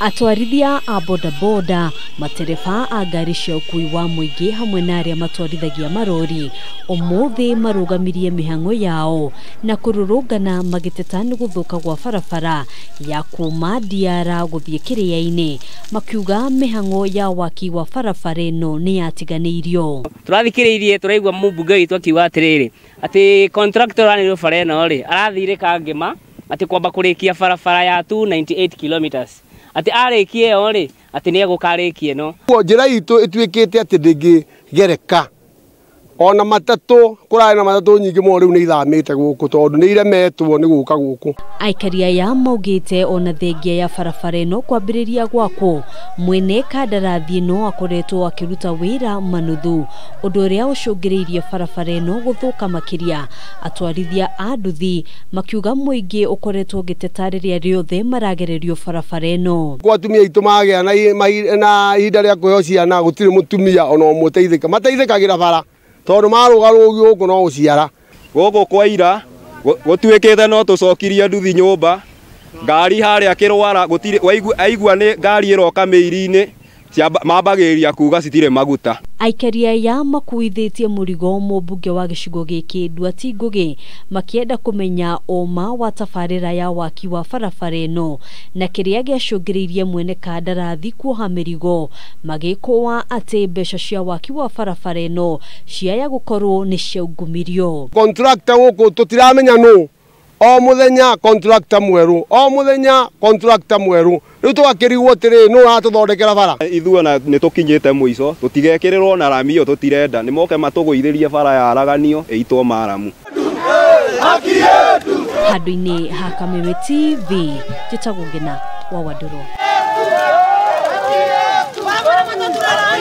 Atwarithia a bodaboda, matereba a ngari cia ũkui wa mũingĩ hamwe na arĩa matwarithagia marori ũmũthĩ marũgamirie mĩhang'o yao na kũrũrũngana magĩteta nĩ gũthũka gwa barabara ya kuma Ndiara gũthiĩ Kĩrĩainĩ, makiuga mĩhang'o ya waki wa barabara ĩno nĩ yatiganĩirio. Tũrathikĩrĩirie tũraigua mũmbunge witũ akiuga atĩrĩrĩ atĩ contractor anĩrwo bara ĩno rĩ arathire Kangema atĩ kwamba kũrĩkia barabara ya 298 kilometers. Ati arĩkie yo rĩ ati nĩ egũkarĩkie no. Njĩra itũ ĩtuĩkĩte atĩ ndĩngĩgereka. Ona matatũ kũrarĩ na matatũ nyingĩ mũno rĩu nĩ ithamĩte gũkũ tondũ nĩ iremetwo nĩ gũka gũkũ. Aikaria ya maugĩte ona thengia ya barabara ĩno kwambĩrĩria gwakwo mwene kandarathi ĩno akoretwo akĩruta wĩra manuthu, ũndũ ũrĩa ũcũngĩrĩirie barabara ĩno gũthũka makĩria. Atwarithia a nduthi makiuga mũingĩ ũkoretwo ũgĩteta rĩrĩa rĩothe maragererio barabara ĩno. Kwa atumia aitũ magĩa na ihinda rĩa kũheo ciana gũtirĩ mũtumia ona ũmwe ũteithĩka mateithĩkagĩra bara tondũ marũgarũgio gũkũ no gũciara. Gũkũ kwa ira gũtuĩkĩte no tũcokirie nduthi nyũmba, ngari harĩa Kĩrwara gũtirĩ aigua nĩ ngari ĩroka mĩiri-inĩ mambagĩrĩria kuga citirĩ maguta. Aikaria ya makuithĩtie mũrigo mũmbunge wa gĩcigo gĩkĩ Nduati Ngugi makĩenda kũmenya ũma wa tabarĩra ya waki wa barabara ĩno na kĩrĩa gĩacũngĩrĩirie mwene kandarathi kuoha mĩrigo, magĩkũa atĩ mbeca cia waki wa barabara ĩno ciaya gũkorwo nĩ ciaungumirio. Contractor gũkũ tũtiramenya nũ. O muthenya contractor mweru, o muthenya contractor mweru. Rĩu tũgakĩrigwo atĩrĩ nũ atũthondekera bara. Ithuona nĩ tũkinyĩte mũico, tũtigekĩrĩrwo na rami ĩyo tũtirenda, nĩ moke matũgũithĩrie bara ya araganio ĩitwo Maramu. Handũ-inĩ ha Kameme TV, njĩtagwo Ngina wa Wandũrwo.